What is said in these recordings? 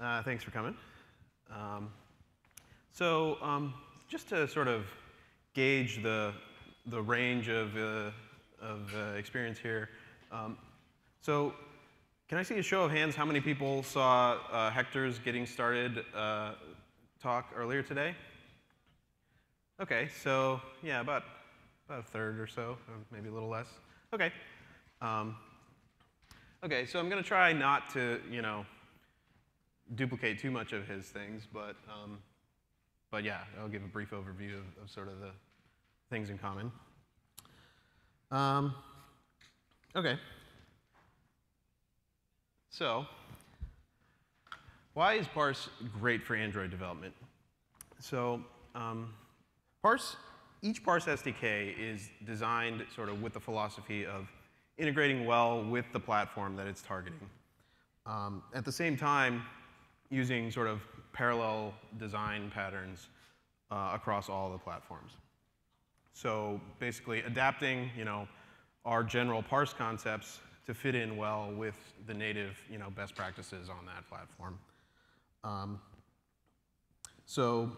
Thanks for coming. Um, just to sort of gauge the range of experience here, so can I see a show of hands how many people saw Hector's Getting Started talk earlier today? Okay, so yeah, about a third or so, or maybe a little less. Okay. Okay, so I'm going to try not to, duplicate too much of his things, but yeah, I'll give a brief overview of sort of the things in common. Okay. So, why is Parse great for Android development? So, each Parse SDK is designed sort of with the philosophy of integrating well with the platform that it's targeting. At the same time, using sort of parallel design patterns across all the platforms. So basically adapting, our general parse concepts to fit in well with the native, best practices on that platform. So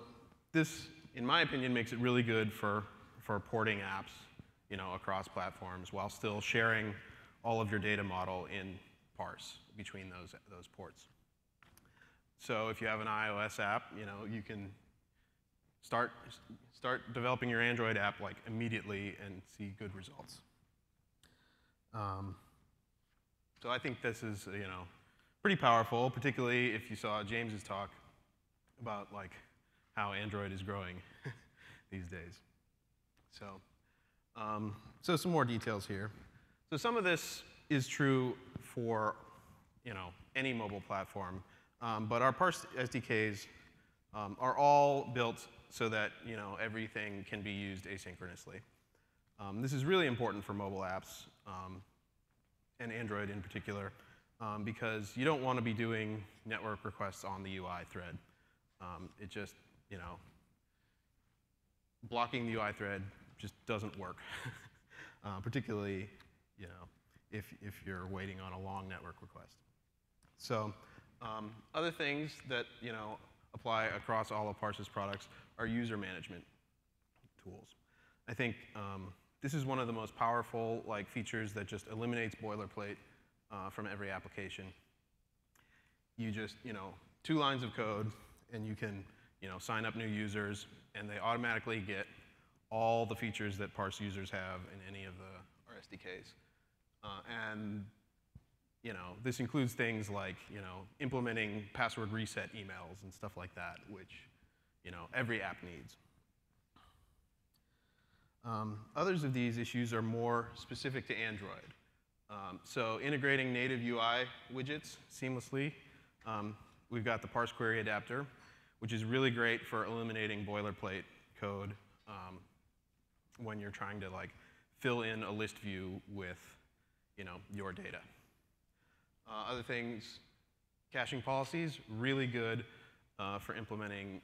this, in my opinion, makes it really good for porting apps, across platforms while still sharing all of your data model in Parse between those ports. So if you have an iOS app, you can start developing your Android app like immediately and see good results. So I think this is, pretty powerful, particularly if you saw James's talk about like how Android is growing these days. So some more details here. So some of this is true for, any mobile platform. But our Parse SDKs are all built so that everything can be used asynchronously. This is really important for mobile apps and Android in particular because you don't want to be doing network requests on the UI thread. It just, blocking the UI thread just doesn't work, particularly if you're waiting on a long network request. So. Other things that apply across all of Parse's products are user management tools. I think this is one of the most powerful features that just eliminates boilerplate from every application. You just 2 lines of code, and you can sign up new users, and they automatically get all the features that Parse users have in any of our SDKs. And this includes things like, implementing password reset emails and stuff like that, which, every app needs. Others of these issues are more specific to Android. So integrating native UI widgets seamlessly. We've got the Parse Query Adapter, which is really great for eliminating boilerplate code when you're trying to fill in a list view with, your data. Other things, caching policies, really good for implementing,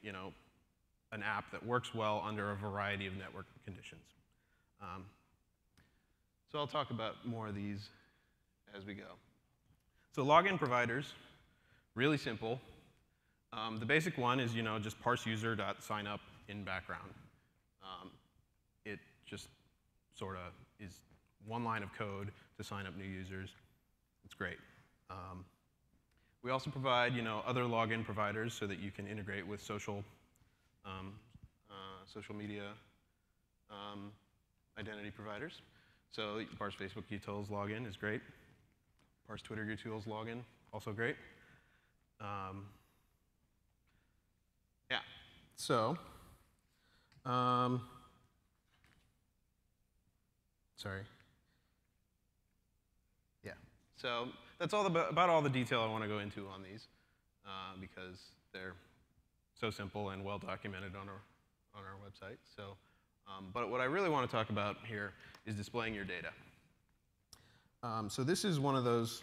an app that works well under a variety of network conditions. So I'll talk about more of these as we go. So login providers, really simple. The basic one is, just parseuser.signup in background. It just sort of is 1 line of code to sign up new users. It's great. We also provide, other login providers so that you can integrate with social media identity providers. So Parse Facebook Utils login is great. Parse Twitter Utils login, also great. Yeah. So, sorry. Yeah. So that's all about all the detail I want to go into on these because they're so simple and well documented on our website. So, but what I really want to talk about here is displaying your data. So this is one of those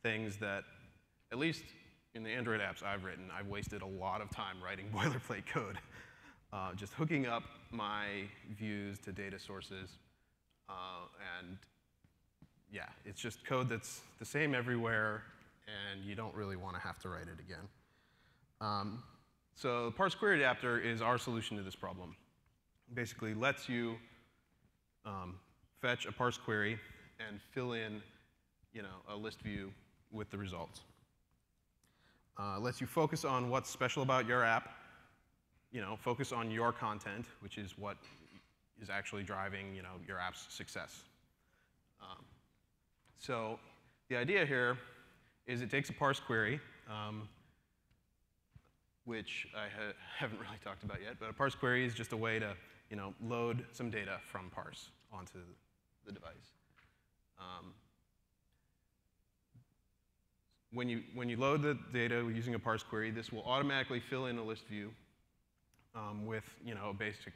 things that, at least in the Android apps I've written, I've wasted a lot of time writing boilerplate code, just hooking up my views to data sources, and yeah, it's just code that's the same everywhere, and you don't really want to have to write it again. So the parse query adapter is our solution to this problem. Basically lets you fetch a parse query and fill in, a list view with the results. Lets you focus on what's special about your app, focus on your content, which is what is actually driving, your app's success. So the idea here is it takes a parse query, which I haven't really talked about yet, but a parse query is just a way to, load some data from parse onto the device. When you load the data using a parse query, this will automatically fill in a list view with, a basic,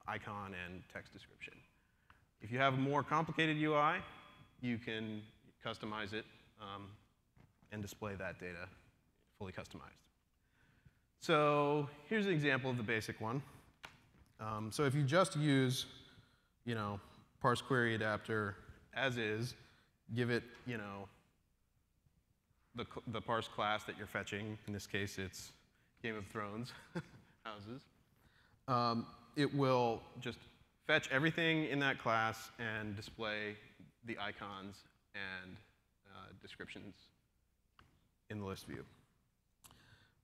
icon and text description. If you have a more complicated UI, you can customize it and display that data fully customized. So here's an example of the basic one. So if you just use, parse query adapter as is, give it, the parse class that you're fetching. In this case, it's Game of Thrones houses. It will just fetch everything in that class and display the icons and descriptions in the list view.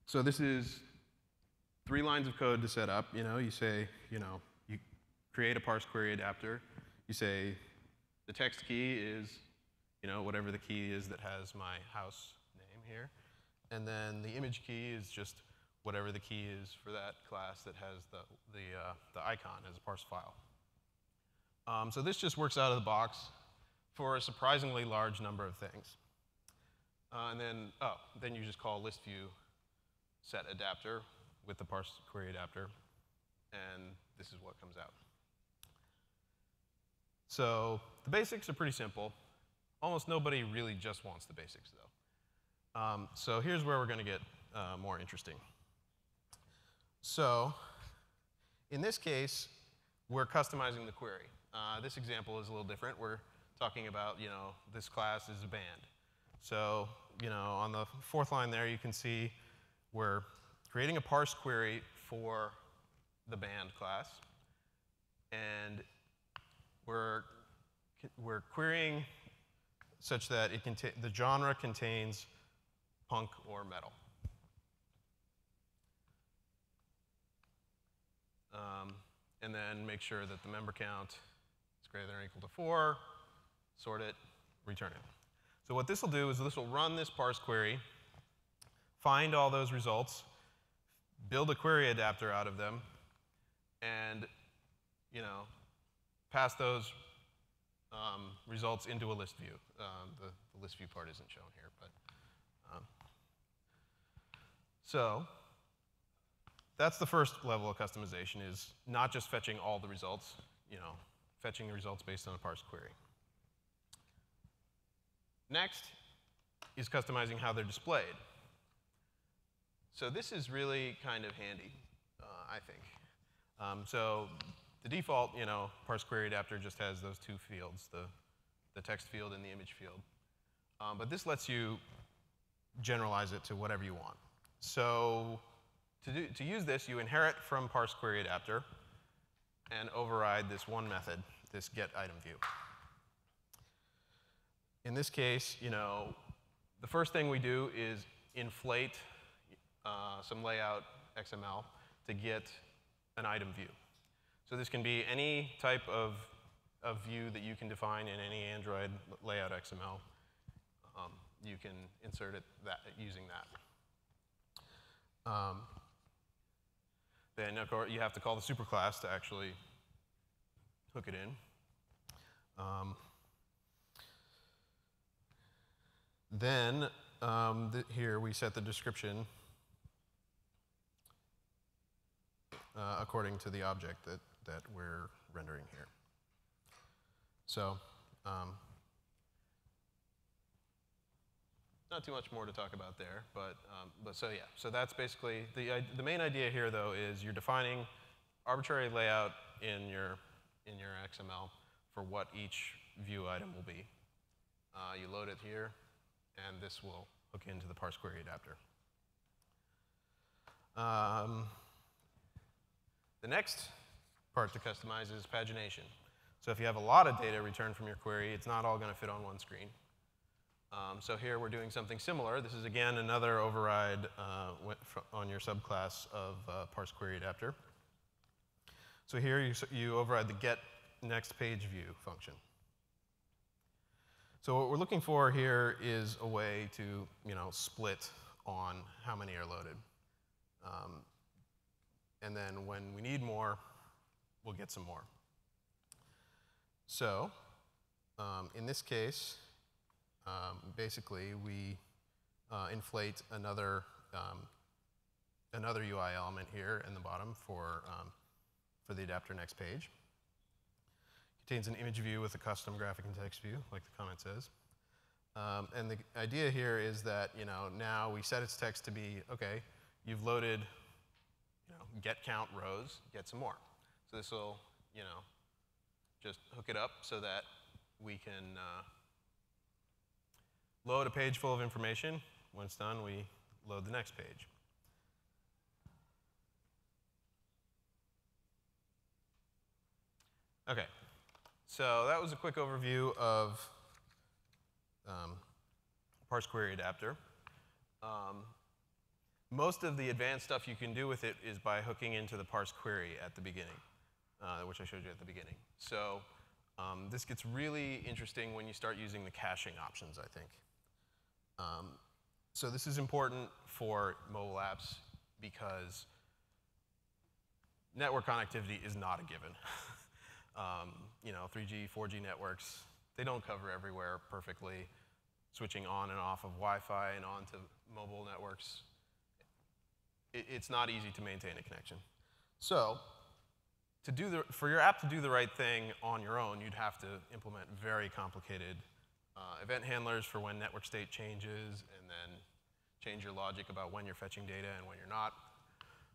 So this is 3 lines of code to set up. You say, you create a parse query adapter. You say the text key is, whatever the key is that has my house name here. And then the image key is just whatever the key is for that class that has the icon as a parse file. So this just works out of the box for a surprisingly large number of things. And then you just call list view set adapter with the parse query adapter, and this is what comes out. So the basics are pretty simple. Almost nobody really just wants the basics, though. So here's where we're going to get more interesting. So in this case, we're customizing the query. This example is a little different. We're talking about, this class is a band. So, on the 4th line there, you can see we're creating a parse query for the band class. And we're querying such that the genre contains punk or metal. And then make sure that the member count is greater than or equal to 4, sort it, return it. So what this will do is this will run this parse query, find all those results, build a query adapter out of them, and pass those results into a list view. The list view part isn't shown here, but so that's the first level of customization, is not just fetching all the results, fetching the results based on a parse query. Next is customizing how they're displayed. So this is really kind of handy, I think. So the default, parse query adapter just has those 2 fields, the text field and the image field. But this lets you generalize it to whatever you want. So to use this, you inherit from parse query adapter and override this one method, this get item view. In this case, the first thing we do is inflate some layout XML to get an item view. So this can be any type of view that you can define in any Android layout XML. You can insert it using that. Then, of course, you have to call the superclass to actually hook it in. Then here we set the description according to the object that we're rendering here. So not too much more to talk about there, but so yeah. So that's basically the main idea here, though, is you're defining arbitrary layout in your XML for what each view item will be. You load it here, and this will hook into the parse query adapter. The next part to customize is pagination. So if you have a lot of data returned from your query, it's not all going to fit on one screen. So here we're doing something similar. This is, again, another override on your subclass of parse query adapter. So here you override the get next page view function. So what we're looking for here is a way to split on how many are loaded. And then when we need more, we'll get some more. So in this case, basically, we inflate another UI element here in the bottom for the adapter next page. Contains an image view with a custom graphic and text view, like the comment says. And the idea here is that now we set its text to be, OK, you've loaded get count rows, get some more. So this will just hook it up so that we can load a page full of information. When it's done, we load the next page. OK, so that was a quick overview of parse query adapter. Most of the advanced stuff you can do with it is by hooking into the parse query at the beginning, which I showed you at the beginning. So this gets really interesting when you start using the caching options, I think. So this is important for mobile apps because network connectivity is not a given. 3G, 4G networks, they don't cover everywhere perfectly. Switching on and off of Wi-Fi and onto mobile networks, it's not easy to maintain a connection. So for your app to do the right thing on your own, you'd have to implement very complicated event handlers for when network state changes, and then change your logic about when you're fetching data and when you're not.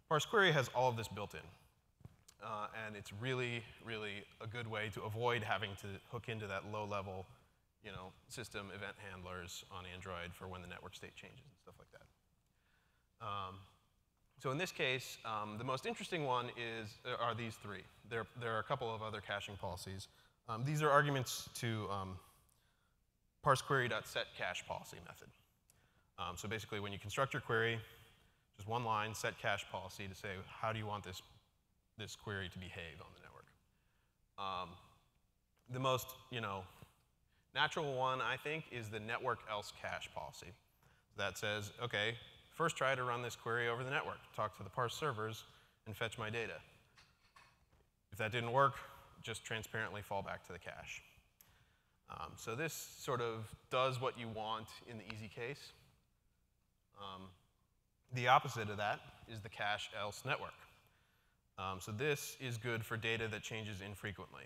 Parse query has all of this built in. And it's really, really a good way to avoid having to hook into that low-level system event handlers on Android for when the network state changes and stuff like that. So in this case, the most interesting one are these three. There are a couple of other caching policies. These are arguments to parseQuery.setCachePolicy method. So basically, when you construct your query, just one line, set cache policy to say, how do you want this query to behave on the network? The most natural one, I think, is the network else cache policy. That says, OK, first try to run this query over the network, talk to the parse servers, and fetch my data. If that didn't work, just transparently fall back to the cache. So this sort of does what you want in the easy case. The opposite of that is the cache else network. So this is good for data that changes infrequently.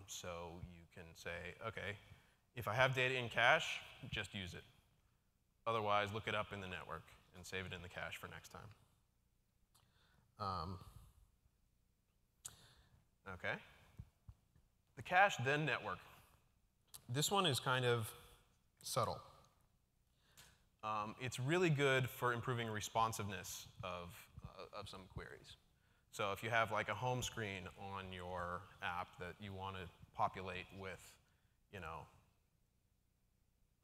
So you can say, OK, if I have data in cache, just use it. Otherwise, look it up in the network and save it in the cache for next time. OK. The cache then network. This one is kind of subtle. It's really good for improving responsiveness of some queries. So if you have like a home screen on your app that you want to populate with,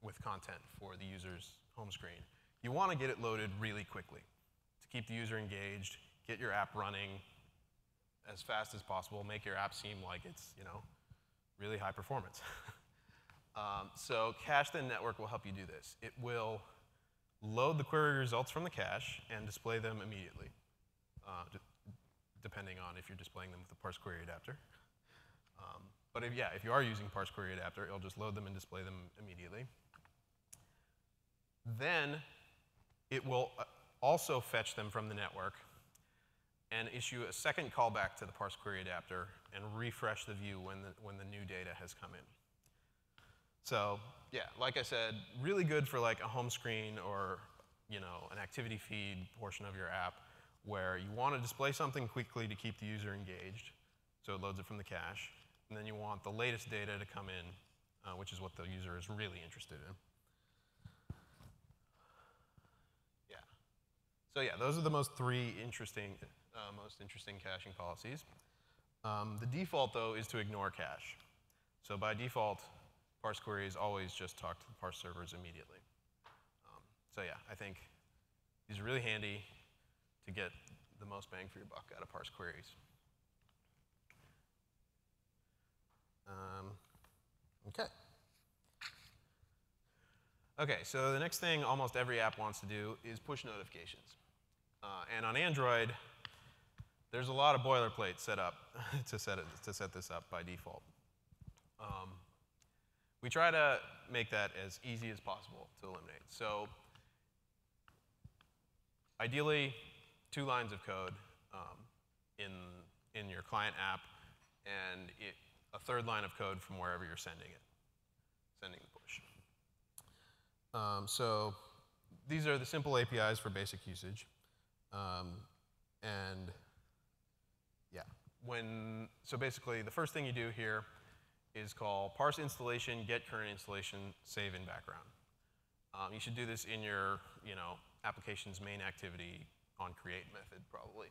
with content for the user's home screen, you want to get it loaded really quickly to keep the user engaged, get your app running as fast as possible, make your app seem like it's really high performance. So cache then network will help you do this. It will load the query results from the cache and display them immediately, depending on if you're displaying them with the parse query adapter. But if you are using parse query adapter, it'll just load them and display them immediately. Then it will also fetch them from the network and issue a second callback to the parse query adapter and refresh the view when the new data has come in. So yeah, like I said, really good for like a home screen or an activity feed portion of your app where you want to display something quickly to keep the user engaged, so it loads it from the cache. And then you want the latest data to come in, which is what the user is really interested in. Yeah. So yeah, those are the most interesting caching policies. The default, though, is to ignore cache. So by default, parse queries always just talk to the parse servers immediately. So yeah, I think these are really handy to get the most bang for your buck out of parse queries. OK. OK, so the next thing almost every app wants to do is push notifications. And on Android, there's a lot of boilerplate set up to set this up by default. We try to make that as easy as possible to eliminate. So ideally, 2 lines of code in your client app, and a 3rd line of code from wherever you're sending the push. So these are the simple APIs for basic usage. And yeah, so basically, the first thing you do here is call parse installation, get current installation, save in background. You should do this in your application's main activity on create method, probably.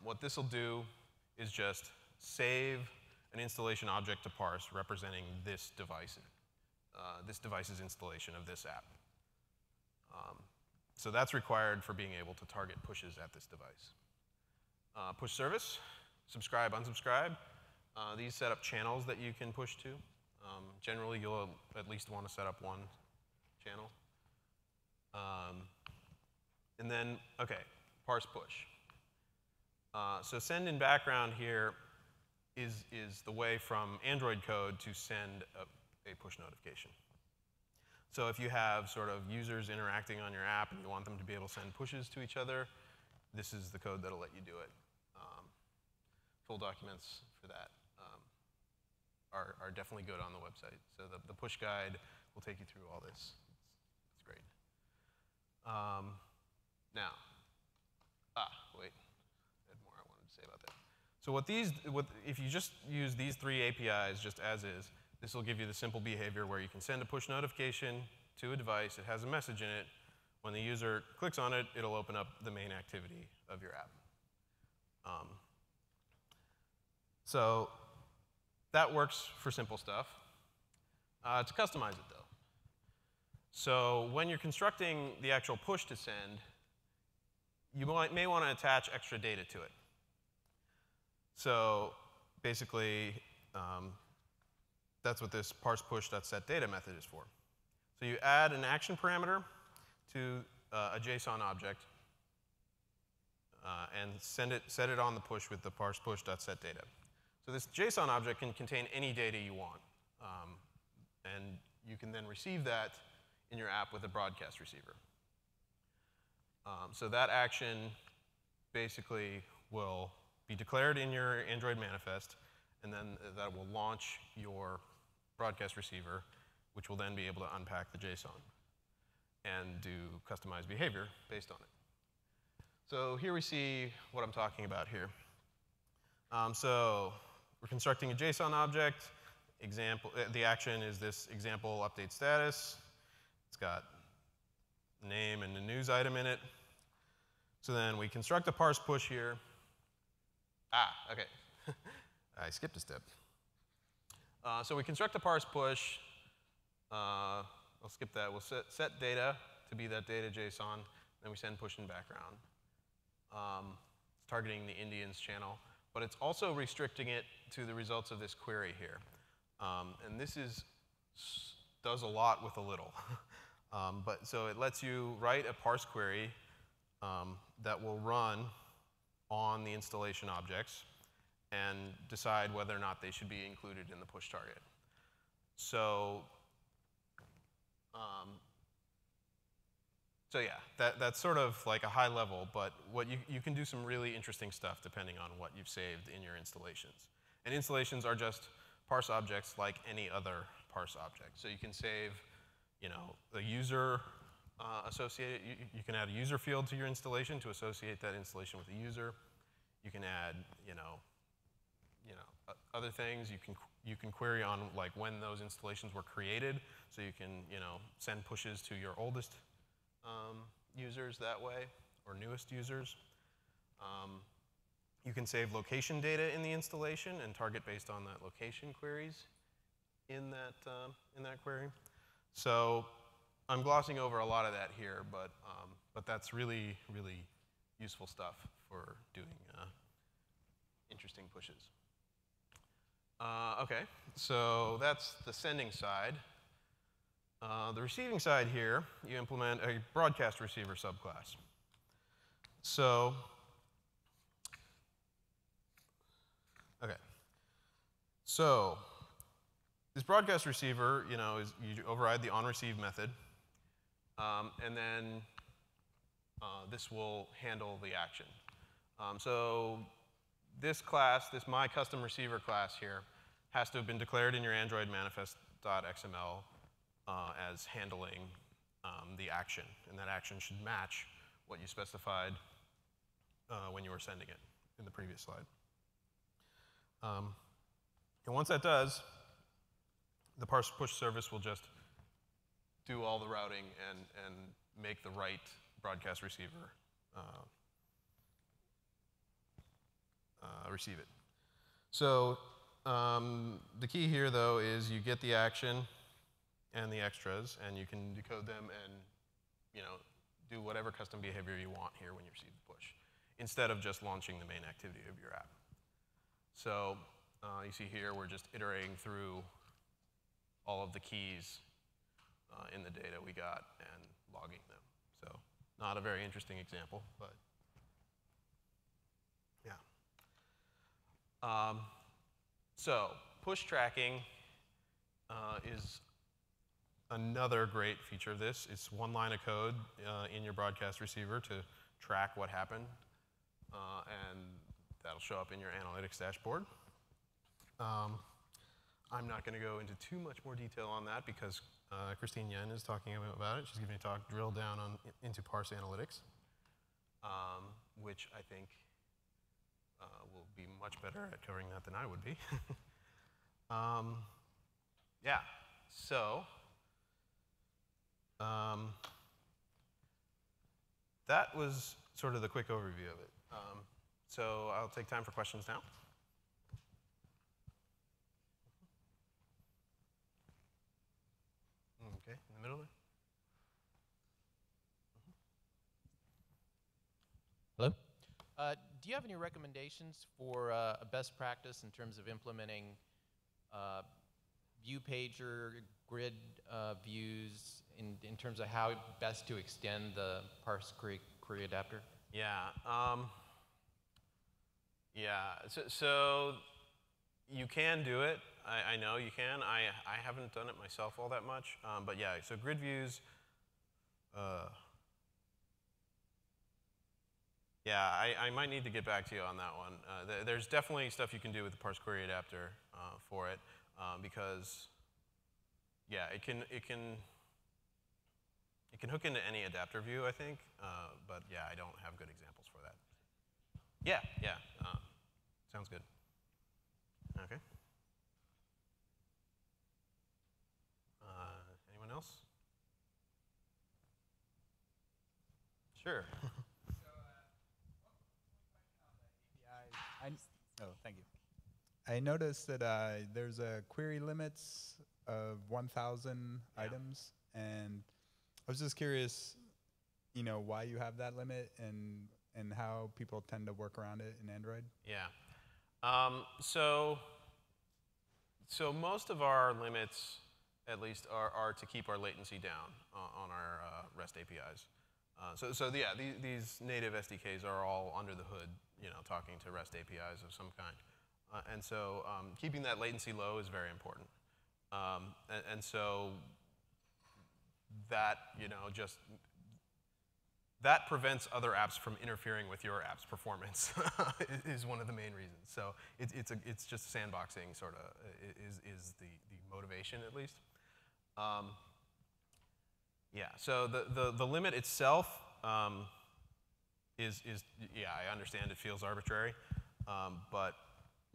What this will do is just save an installation object to parse representing this device's installation of this app. So that's required for being able to target pushes at this device. Push service, subscribe, unsubscribe. These set up channels that you can push to. Generally, you'll at least want to set up 1 channel. And then, OK, parse push. So send in background here is the way from Android code to send a push notification. So if you have sort of users interacting on your app and you want them to be able to send pushes to each other, this is the code that'll let you do it. Full documents for that are definitely good on the website. So the push guide will take you through all this. It's great. Now, wait, I had more I wanted to say about that. So if you just use these 3 APIs just as is, this will give you the simple behavior where you can send a push notification to a device. It has a message in it. When the user clicks on it, it'll open up the main activity of your app. So that works for simple stuff. To customize it, though. So when you're constructing the actual push to send, you may want to attach extra data to it. So basically, that's what this parsePush.setData method is for. So you add an action parameter to a JSON object and set it on the push with the parsePush.setData. So this JSON object can contain any data you want. And you can then receive that in your app with a broadcast receiver. So that action basically will be declared in your Android manifest, and then that will launch your broadcast receiver, which will then be able to unpack the JSON and do customized behavior based on it. So here we see what I'm talking about here. So we're constructing a JSON object. The action is this example update status. It's got the name and the news item in it. So then we construct a parse push here. OK. I skipped a step. So we construct a parse push. I'll skip that. We'll set data to be that data JSON. Then we send push in background. It's targeting the Indians channel. But it's also restricting it to the results of this query here. And this does a lot with a little. So it lets you write a parse query that will run on the installation objects and decide whether or not they should be included in the push target. So yeah, that's sort of like a high level, but what you can do some really interesting stuff depending on what you've saved in your installations. And installations are just parse objects like any other parse object. So you can save, a user associated. You can add a user field to your installation to associate that installation with a user. You can add, other things. You can query on like when those installations were created, so you can, send pushes to your oldest users that way. or newest users. You can save location data in the installation and target based on that location queries in that query. So I'm glossing over a lot of that here, but that's really, really useful stuff for doing interesting pushes. OK, so that's the sending side. The receiving side here, you implement a broadcast receiver subclass. So, OK. So this broadcast receiver, you override the onReceive method, and then this will handle the action. So this class, this my custom receiver class here, has to have been declared in your Android manifest.xml as handling the action, and that action should match what you specified when you were sending it in the previous slide. And once that does, the Parse push service will just do all the routing and make the right broadcast receiver receive it. So the key here, though, is you get the action and the extras, and you can decode them and do whatever custom behavior you want here when you receive the push, instead of just launching the main activity of your app. So you see here, we're just iterating through all of the keys in the data we got and logging them. So not a very interesting example, but yeah. So push tracking is another great feature of this. It's one line of code in your broadcast receiver to track what happened, and that'll show up in your analytics dashboard. I'm not going to go into too much more detail on that because Christine Yen is talking about it. She's giving a talk drill down into Parse analytics, which I think will be much better at covering that than I would be. Yeah, so that was sort of the quick overview of it. So I'll take time for questions now. OK, in the middle there. Hello? Do you have any recommendations for a best practice in terms of implementing view pager, grid views, in terms of how best to extend the Parse query adapter? Yeah. So you can do it. I know you can. I haven't done it myself all that much. But yeah, so grid views. Yeah, I might need to get back to you on that one. There's definitely stuff you can do with the Parse query adapter for it, because yeah, it can hook into any adapter view, I think. But yeah, I don't have good examples for that. Yeah. Sounds good. OK. Anyone else? Sure. Oh, thank you. I noticed that there's a query limits of 1,000 items, and I was just curious, why you have that limit and how people tend to work around it in Android. Yeah. So most of our limits, at least, are to keep our latency down on our REST APIs. Yeah, these native SDKs are all under the hood, talking to REST APIs of some kind. And so keeping that latency low is very important. And so that, that prevents other apps from interfering with your app's performance is one of the main reasons. So it's just sandboxing, sort of, is the motivation, at least. Yeah, so the limit itself is yeah, I understand it feels arbitrary, but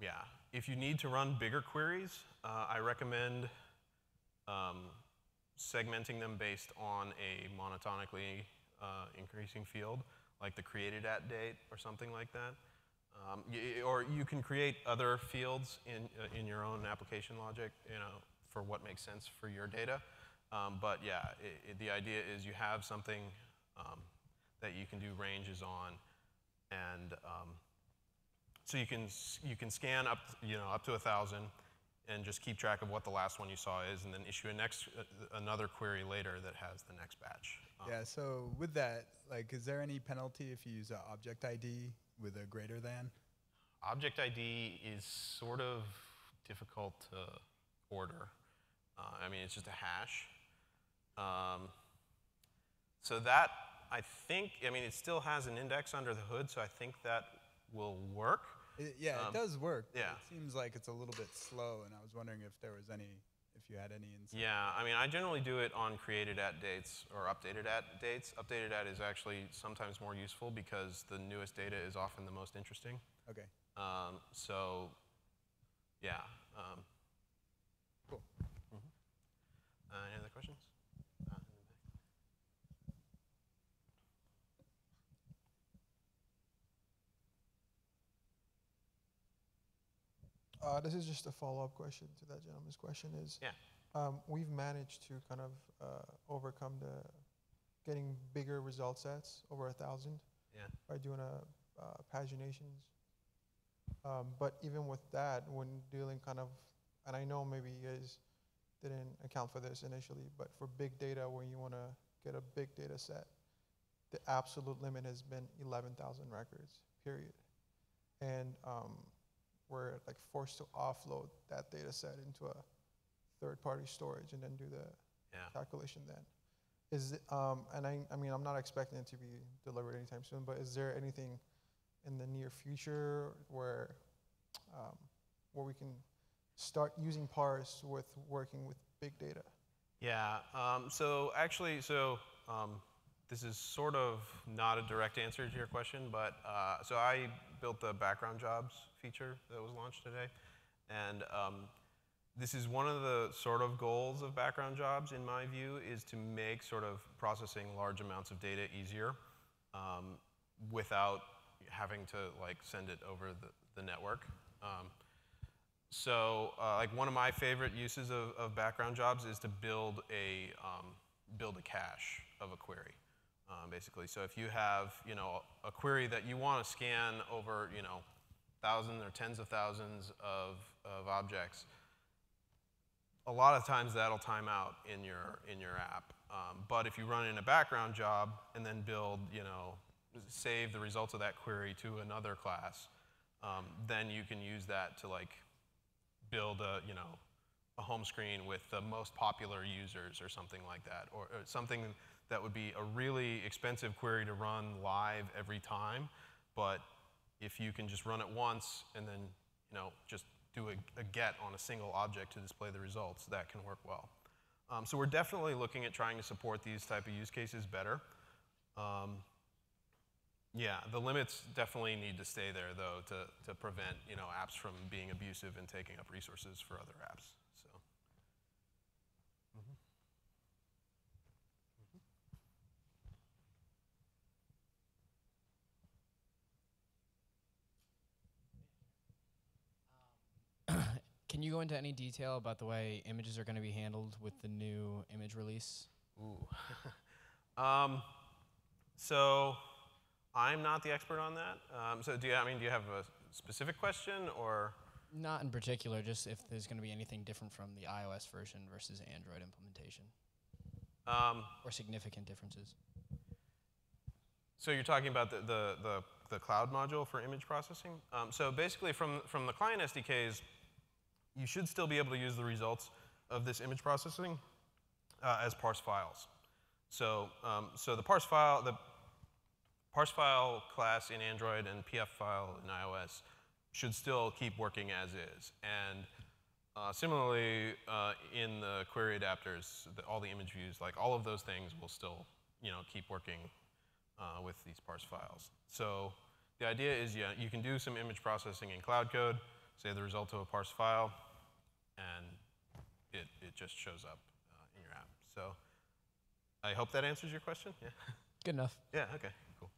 yeah, if you need to run bigger queries, I recommend segmenting them based on a monotonically increasing field, like the created at date or something like that. Or you can create other fields in your own application logic, for what makes sense for your data. But yeah, the idea is you have something that you can do ranges on, and so you can scan up up to 1,000, and just keep track of what the last one you saw is, and then issue another query later that has the next batch. Yeah. So with that, like, is there any penalty if you use an object ID with a greater than? Object ID is sort of difficult to order. I mean, it's just a hash. So that, I think, I mean, it still has an index under the hood, so I think that will work. It does work. Yeah. It seems like it's a little bit slow, and I was wondering if you had any insight. Yeah, I mean, I generally do it on created at dates or updated at dates. Updated at is actually sometimes more useful because the newest data is often the most interesting. Okay. So, yeah. Cool. Any other questions? This is just a follow-up question to that gentleman's question. Yeah. We've managed to kind of overcome getting bigger result sets, over 1,000, Yeah. by doing paginations. But even with that, when dealing kind of, and I know maybe you guys didn't account for this initially, but for big data, when you want to get a big data set, the absolute limit has been 11,000 records, period. And we're like forced to offload that data set into a third-party storage and then do the calculation then. Is it, and I mean, I'm not expecting it to be delivered anytime soon, but is there anything in the near future where we can start using Parse with working with big data? Yeah. So actually, this is sort of not a direct answer to your question, but so I built the background jobs feature that was launched today, and this is one of the sort of goals of background jobs, in my view, is to make sort of processing large amounts of data easier without having to like send it over the network. Like one of my favorite uses of background jobs is to build a cache of a query. Basically, so if you have a query that you want to scan over thousands or tens of thousands of objects, a lot of times that'll time out in your app. But if you run in a background job and then build save the results of that query to another class, then you can use that to like build a home screen with the most popular users or something like that, or something that would be a really expensive query to run live every time. But if you can just run it once and then just do a get on a single object to display the results, that can work well. So we're definitely looking at trying to support these type of use cases better. Yeah, the limits definitely need to stay there, though, to prevent apps from being abusive and taking up resources for other apps. So. Can you go into any detail about the way images are going to be handled with the new image release? Ooh. So I'm not the expert on that. So do you have a specific question, or? Not in particular, just if there's going to be anything different from the iOS version versus Android implementation, or significant differences. So you're talking about the cloud module for image processing? So basically, from the client SDKs, you should still be able to use the results of this image processing as parse files. So the parse file class in Android and PF file in iOS should still keep working as is. And similarly, in the query adapters, all the image views, like all of those things will still keep working with these parse files. So the idea is, you can do some image processing in cloud code, say the result of a parse file, and it just shows up in your app. So I hope that answers your question. Yeah. Good enough. Yeah. Okay. Cool.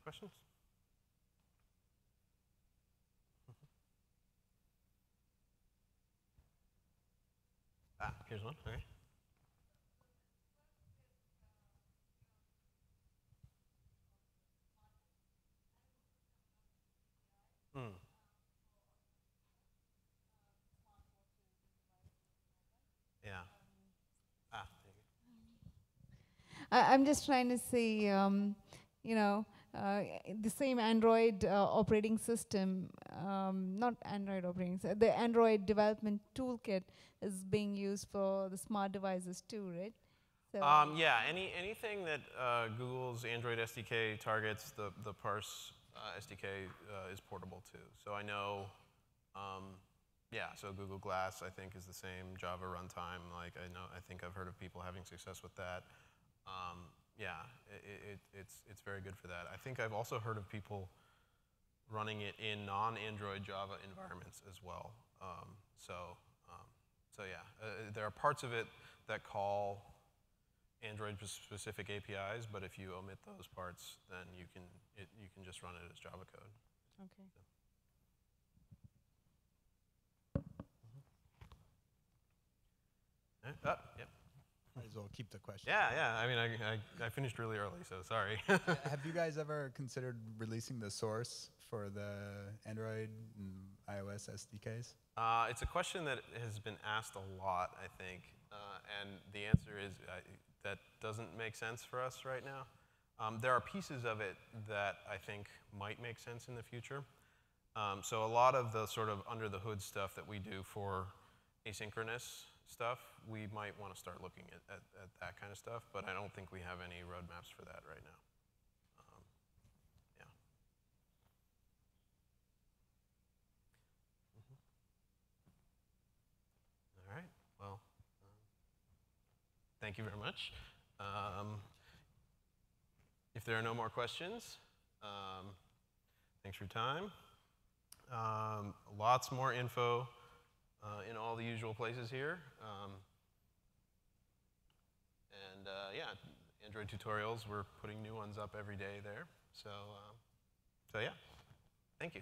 questions? Here's one. Okay. Hmm. Yeah. There you I'm just trying to say, you know, the same Android operating system, not Android operating, the Android development toolkit is being used for the smart devices too, right? So Yeah, anything that Google's Android SDK targets, the Parse SDK is portable too. So I know, yeah, so Google Glass I think is the same Java runtime. Like I think I've heard of people having success with that. Yeah, it's very good for that. I think I've also heard of people running it in non-Android Java environments as well. So yeah, there are parts of it that call Android-specific APIs, but if you omit those parts, then you can just run it as Java code. okay. Yep. Might as well keep the question. Yeah. I mean, I finished really early, so sorry. Have you guys ever considered releasing the source for the Android and iOS SDKs? It's a question that has been asked a lot, I think, and the answer is that doesn't make sense for us right now. There are pieces of it that I think might make sense in the future. So a lot of the sort of under the hood stuff that we do for asynchronous stuff, we might want to start looking at that kind of stuff, but I don't think we have any roadmaps for that right now. Yeah. All right. Well, thank you very much. If there are no more questions, thanks for your time. Lots more info in all the usual places here. Yeah, Android tutorials, we're putting new ones up every day there. So yeah, thank you.